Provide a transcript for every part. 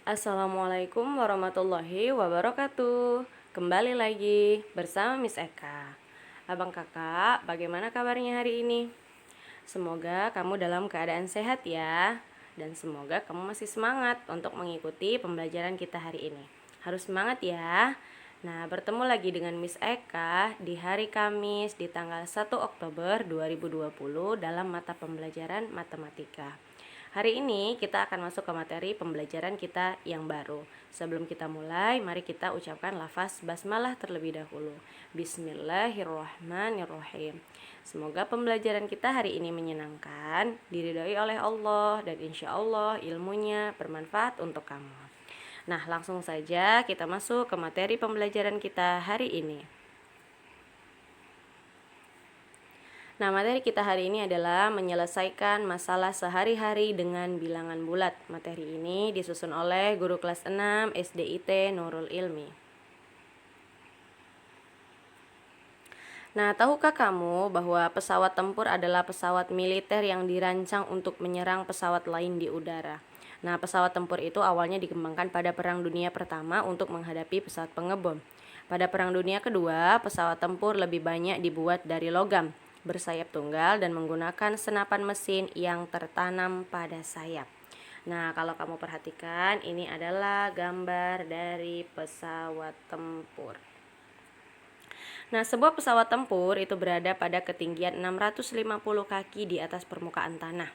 Assalamualaikum warahmatullahi wabarakatuh. Kembali lagi bersama Miss Eka. Abang kakak, bagaimana kabarnya hari ini? Semoga kamu dalam keadaan sehat ya. Dan semoga kamu masih semangat untuk mengikuti pembelajaran kita hari ini. Harus semangat ya. Nah, bertemu lagi dengan Miss Eka di hari Kamis di tanggal 1 Oktober 2020 dalam mata pembelajaran matematika. Hari ini kita akan masuk ke materi pembelajaran kita yang baru. Sebelum kita mulai, mari kita ucapkan lafaz basmalah terlebih dahulu. Bismillahirrahmanirrahim. Semoga pembelajaran kita hari ini menyenangkan, diridhoi oleh Allah, dan insya Allah ilmunya bermanfaat untuk kamu. Nah, langsung saja kita masuk ke materi pembelajaran kita hari ini. Nah, materi kita hari ini adalah menyelesaikan masalah sehari-hari dengan bilangan bulat. Materi ini disusun oleh guru kelas 6 SDIT Nurul Ilmi. Nah, tahukah kamu bahwa pesawat tempur adalah pesawat militer yang dirancang untuk menyerang pesawat lain di udara? Nah, pesawat tempur itu awalnya dikembangkan pada Perang Dunia Pertama untuk menghadapi pesawat pengebom. Pada Perang Dunia Kedua, pesawat tempur lebih banyak dibuat dari logam, bersayap tunggal, dan menggunakan senapan mesin yang tertanam pada sayap. Nah, kalau kamu perhatikan, ini adalah gambar dari pesawat tempur. Nah, sebuah pesawat tempur itu berada pada ketinggian 650 kaki di atas permukaan tanah.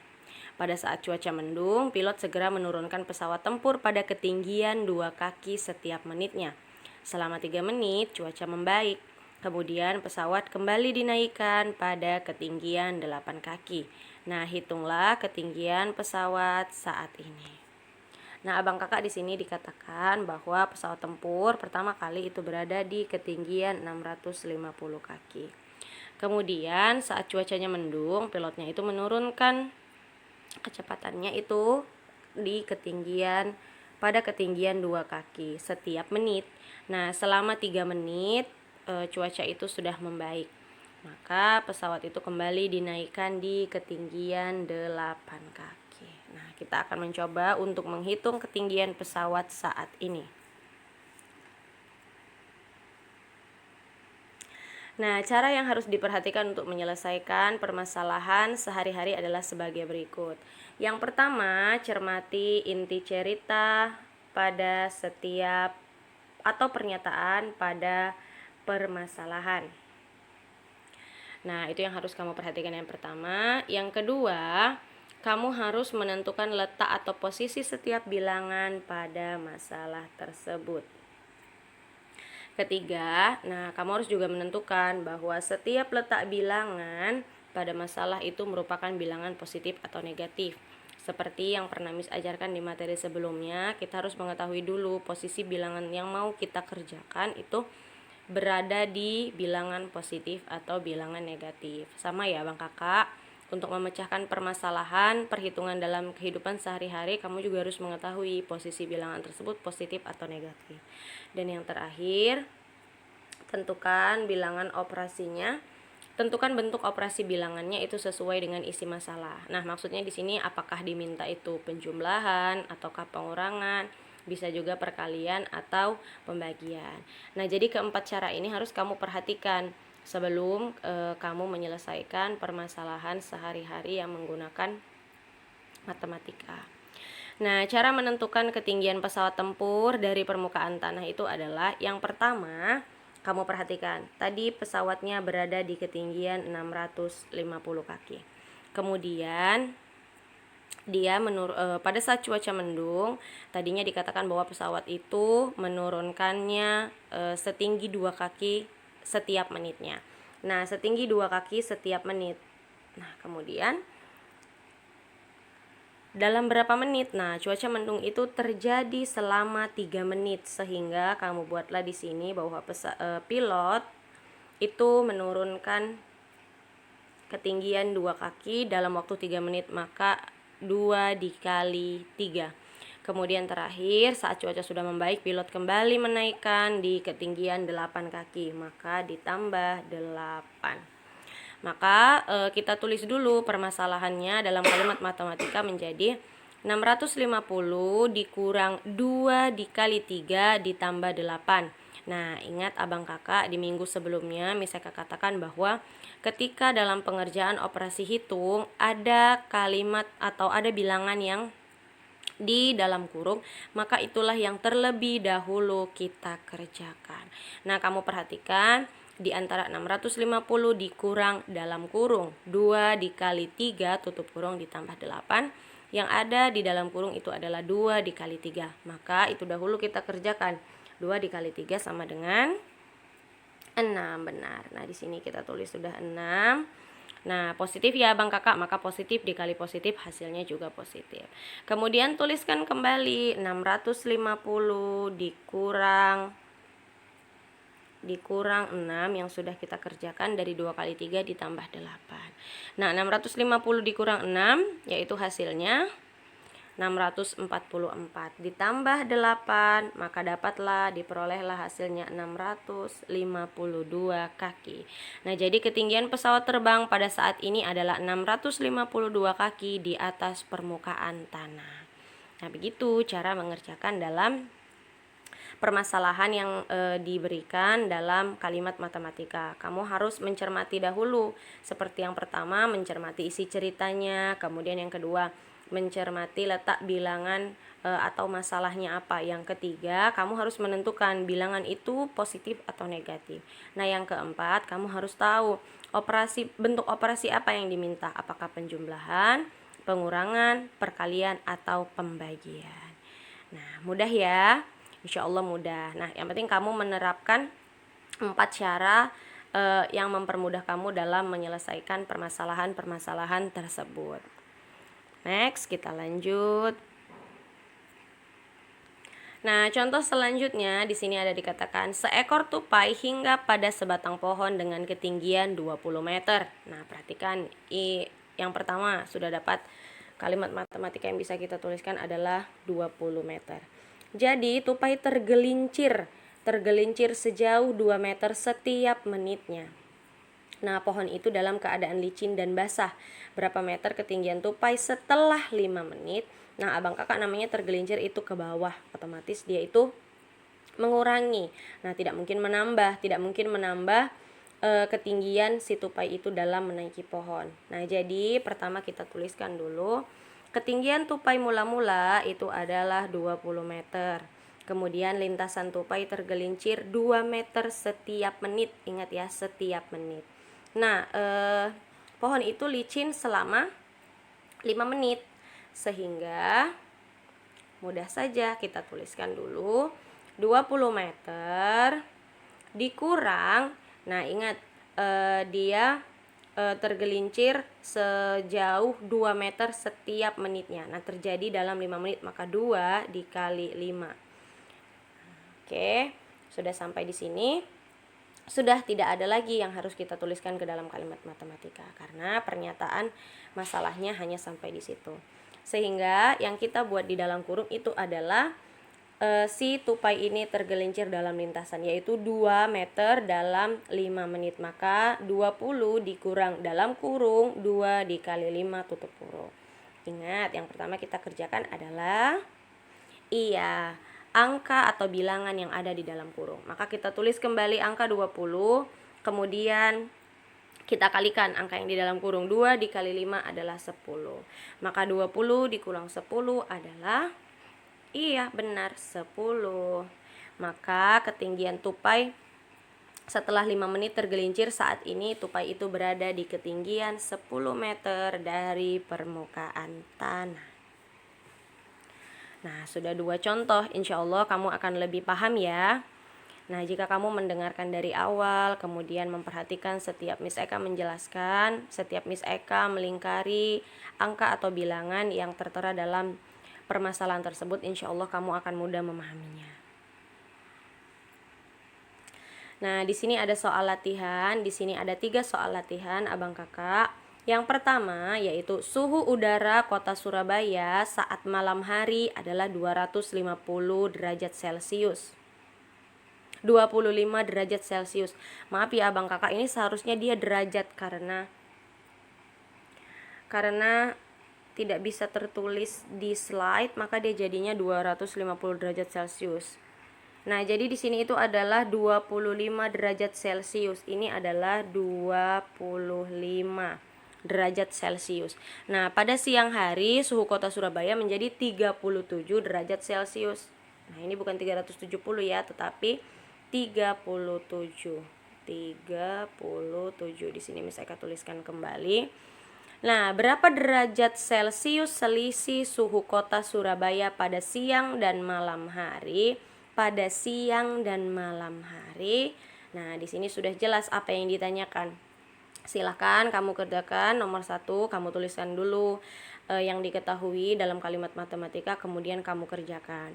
Pada saat cuaca mendung, pilot segera menurunkan pesawat tempur pada ketinggian 2 kaki setiap menitnya. Selama 3 menit, cuaca membaik. Kemudian pesawat kembali dinaikkan pada ketinggian 8 kaki. Nah, hitunglah ketinggian pesawat saat ini. Nah, abang kakak di sini dikatakan bahwa pesawat tempur pertama kali itu berada di ketinggian 650 kaki. Kemudian saat cuacanya mendung, pilotnya itu menurunkan kecepatannya itu di ketinggian pada ketinggian 2 kaki setiap menit. Nah, selama 3 menit cuaca itu sudah membaik. Maka pesawat itu kembali dinaikkan di ketinggian 8 kaki. Nah, kita akan mencoba untuk menghitung ketinggian pesawat saat ini. Nah, cara yang harus diperhatikan untuk menyelesaikan permasalahan sehari-hari adalah sebagai berikut. Yang pertama, cermati inti cerita pada setiap atau pernyataan pada permasalahan. Nah, itu yang harus kamu perhatikan yang pertama. Yang kedua, kamu harus menentukan letak atau posisi setiap bilangan pada masalah tersebut. Ketiga, nah kamu harus juga menentukan bahwa setiap letak bilangan pada masalah itu merupakan bilangan positif atau negatif. Seperti yang pernah Miss ajarkan di materi sebelumnya, kita harus mengetahui dulu posisi bilangan yang mau kita kerjakan itu berada di bilangan positif atau bilangan negatif. Sama ya Bang Kakak, untuk memecahkan permasalahan perhitungan dalam kehidupan sehari-hari, kamu juga harus mengetahui posisi bilangan tersebut positif atau negatif. Dan yang terakhir, tentukan bilangan operasinya. Tentukan bentuk operasi bilangannya itu sesuai dengan isi masalah. Nah, maksudnya di sini apakah diminta itu penjumlahan ataukah pengurangan, bisa juga perkalian atau pembagian. Nah, jadi keempat cara ini harus kamu perhatikan sebelum kamu menyelesaikan permasalahan sehari-hari yang menggunakan matematika. Nah, cara menentukan ketinggian pesawat tempur dari permukaan tanah itu adalah yang pertama, kamu perhatikan, tadi pesawatnya berada di ketinggian 650 kaki. Kemudian dia pada saat cuaca mendung, tadinya dikatakan bahwa pesawat itu menurunkannya setinggi 2 kaki setiap menitnya. Nah, setinggi 2 kaki setiap menit. Nah, kemudian dalam berapa menit? Nah, cuaca mendung itu terjadi selama 3 menit, sehingga kamu buatlah di sini bahwa pilot itu menurunkan ketinggian 2 kaki dalam waktu 3 menit, maka 2 dikali 3. Kemudian terakhir, saat cuaca sudah membaik, pilot kembali menaikkan di ketinggian 8 kaki, maka ditambah 8. Maka kita tulis dulu permasalahannya dalam kalimat matematika menjadi 650 dikurang 2 dikali 3 ditambah 8. Nah, ingat abang kakak di minggu sebelumnya Miss Eka katakan bahwa ketika dalam pengerjaan operasi hitung ada kalimat atau ada bilangan yang di dalam kurung, maka itulah yang terlebih dahulu kita kerjakan. Nah, kamu perhatikan di antara 650 dikurang dalam kurung 2 dikali 3 tutup kurung ditambah 8, yang ada di dalam kurung itu adalah 2 dikali 3. Maka itu dahulu kita kerjakan. 2 dikali 3 sama dengan 6, benar. Nah, di sini kita tulis sudah 6. Nah, positif ya Bang Kakak, maka positif dikali positif hasilnya juga positif. Kemudian tuliskan kembali 650 dikurang 6 yang sudah kita kerjakan dari 2 kali 3 ditambah 8. Nah, 650 dikurang 6 yaitu hasilnya 644 ditambah 8, maka dapatlah diperolehlah hasilnya 652 kaki. Nah, jadi ketinggian pesawat terbang pada saat ini adalah 652 kaki di atas permukaan tanah. Nah, begitu cara mengerjakan dalam permasalahan yang diberikan dalam kalimat matematika. Kamu harus mencermati dahulu. Seperti yang pertama, mencermati isi ceritanya, kemudian yang kedua mencermati letak bilangan atau masalahnya apa. Yang ketiga, kamu harus menentukan bilangan itu positif atau negatif. Nah, yang keempat, kamu harus tahu bentuk operasi apa yang diminta, apakah penjumlahan, pengurangan, perkalian, atau pembagian. Nah, mudah ya, insya Allah mudah. Nah, yang penting kamu menerapkan 4 cara yang mempermudah kamu dalam menyelesaikan permasalahan-permasalahan tersebut. Next, kita lanjut. Nah, contoh selanjutnya di sini ada dikatakan seekor tupai hingga pada sebatang pohon dengan ketinggian 20 meter. Nah, perhatikan yang pertama sudah dapat kalimat matematika yang bisa kita tuliskan adalah 20 meter. Jadi, tupai tergelincir sejauh 2 meter setiap menitnya. Nah, pohon itu dalam keadaan licin dan basah. Berapa meter ketinggian tupai setelah 5 menit? Nah, abang kakak namanya tergelincir itu ke bawah. Otomatis dia itu mengurangi. Nah, tidak mungkin menambah ketinggian si tupai itu dalam menaiki pohon. Nah, jadi pertama kita tuliskan dulu. Ketinggian tupai mula-mula itu adalah 20 meter. Kemudian lintasan tupai tergelincir 2 meter setiap menit. Ingat ya, setiap menit. Nah, pohon itu licin selama 5 menit. Sehingga mudah saja kita tuliskan dulu 20 meter dikurang. Nah, ingat dia tergelincir sejauh 2 meter setiap menitnya. Nah, terjadi dalam 5 menit, maka 2 dikali 5. Oke, sudah sampai di sini. Sudah tidak ada lagi yang harus kita tuliskan ke dalam kalimat matematika karena pernyataan masalahnya hanya sampai di situ. Sehingga yang kita buat di dalam kurung itu adalah si tupai ini tergelincir dalam lintasan yaitu 2 meter dalam 5 menit. Maka 20 dikurang dalam kurung 2 dikali 5 tutup kurung. Ingat, yang pertama kita kerjakan adalah angka atau bilangan yang ada di dalam kurung. Maka kita tulis kembali angka 20, kemudian kita kalikan angka yang di dalam kurung. 2 dikali 5 adalah 10. Maka 20 dikurang 10 adalah benar 10. Maka ketinggian tupai setelah 5 menit tergelincir saat ini tupai itu berada di ketinggian 10 meter dari permukaan tanah. Nah, sudah 2 contoh, insya Allah kamu akan lebih paham ya. Nah, jika kamu mendengarkan dari awal, kemudian memperhatikan setiap Miss Eka menjelaskan, setiap Miss Eka melingkari angka atau bilangan yang tertera dalam permasalahan tersebut, insya Allah kamu akan mudah memahaminya. Nah, di sini ada soal latihan, di sini ada 3 soal latihan abang kakak. Yang pertama yaitu suhu udara kota Surabaya saat malam hari adalah 250 derajat Celcius. 25 derajat Celcius. Maaf ya abang kakak, ini seharusnya dia derajat karena tidak bisa tertulis di slide, maka dia jadinya 250 derajat Celcius. Nah, jadi di sini itu adalah 25 derajat Celcius. Ini adalah 25 derajat Celcius. Nah, pada siang hari suhu kota Surabaya menjadi 37 derajat Celcius. Nah, ini bukan 370 ya, tetapi 37. 37 di sini saya tuliskan kembali. Nah, berapa derajat Celcius selisih suhu kota Surabaya pada siang dan malam hari? Pada siang dan malam hari. Nah, di sini sudah jelas apa yang ditanyakan. Silahkan kamu kerjakan. Nomor 1 kamu tuliskan dulu yang diketahui dalam kalimat matematika, kemudian kamu kerjakan.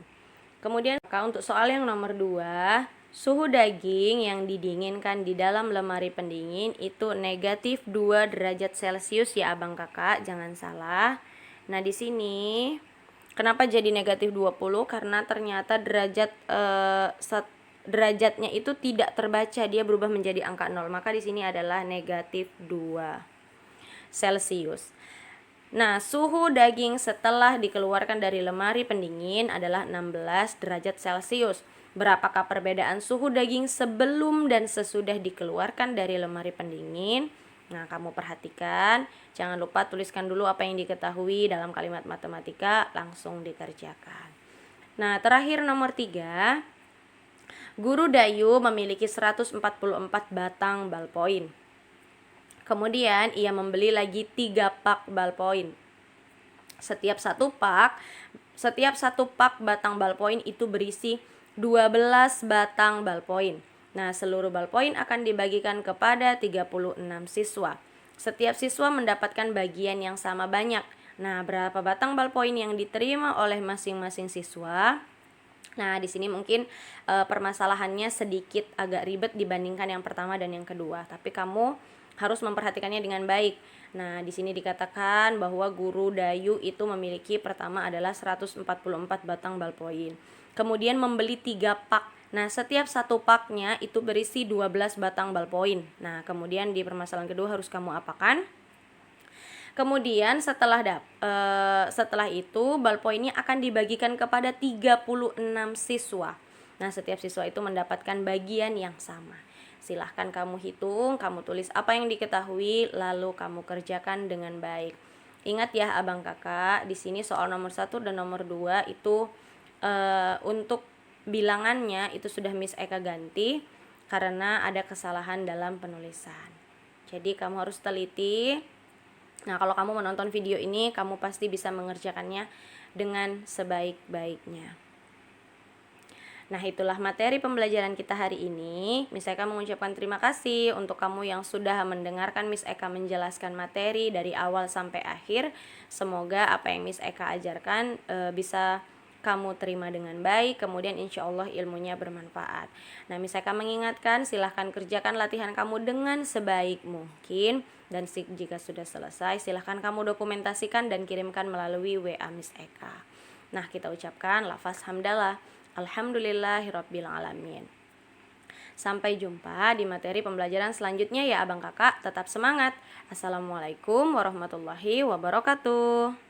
Kemudian untuk soal yang nomor 2, suhu daging yang didinginkan di dalam lemari pendingin itu negatif 2 derajat Celcius ya abang kakak, jangan salah. Nah, di sini kenapa jadi negatif 20? Karena ternyata derajatnya itu tidak terbaca, dia berubah menjadi angka 0. Maka di sini adalah negatif 2 Celcius. Nah, suhu daging setelah dikeluarkan dari lemari pendingin adalah 16 derajat Celcius. Berapakah perbedaan suhu daging sebelum dan sesudah dikeluarkan dari lemari pendingin? Nah, kamu perhatikan, jangan lupa tuliskan dulu apa yang diketahui dalam kalimat matematika, langsung dikerjakan. Nah, terakhir nomor 3, Guru Dayu memiliki 144 batang ballpoint. Kemudian ia membeli lagi 3 pak ballpoint. Setiap satu pak batang ballpoint itu berisi 12 batang ballpoint. Nah, seluruh ballpoint akan dibagikan kepada 36 siswa. Setiap siswa mendapatkan bagian yang sama banyak. Nah, berapa batang ballpoint yang diterima oleh masing-masing siswa? Nah, di sini mungkin permasalahannya sedikit agak ribet dibandingkan yang pertama dan yang kedua, tapi kamu harus memperhatikannya dengan baik. Nah, di sini dikatakan bahwa Guru Dayu itu memiliki pertama adalah 144 batang ballpoint. Kemudian membeli 3 pak. Nah, setiap satu paknya itu berisi 12 batang ballpoint. Nah, kemudian di permasalahan kedua harus kamu apakan? Kemudian setelah itu ballpointnya akan dibagikan kepada 36 siswa. Nah, setiap siswa itu mendapatkan bagian yang sama. Silahkan kamu hitung, kamu tulis apa yang diketahui, lalu kamu kerjakan dengan baik. Ingat ya abang kakak, di sini soal nomor 1 dan nomor 2 itu untuk bilangannya itu sudah Miss Eka ganti karena ada kesalahan dalam penulisan. Jadi kamu harus teliti. Nah, kalau kamu menonton video ini, kamu pasti bisa mengerjakannya dengan sebaik-baiknya. Nah, itulah materi pembelajaran kita hari ini. Miss Eka mengucapkan terima kasih untuk kamu yang sudah mendengarkan Miss Eka menjelaskan materi dari awal sampai akhir. Semoga apa yang Miss Eka ajarkan bisa kamu terima dengan baik, kemudian insya Allah ilmunya bermanfaat. Nah, Miss Eka mengingatkan, silahkan kerjakan latihan kamu dengan sebaik mungkin. Dan jika sudah selesai, silahkan kamu dokumentasikan dan kirimkan melalui WA Miss Eka. Nah, kita ucapkan lafaz hamdalah. Alhamdulillahirabbil alamin. Sampai jumpa di materi pembelajaran selanjutnya ya abang kakak. Tetap semangat. Assalamualaikum warahmatullahi wabarakatuh.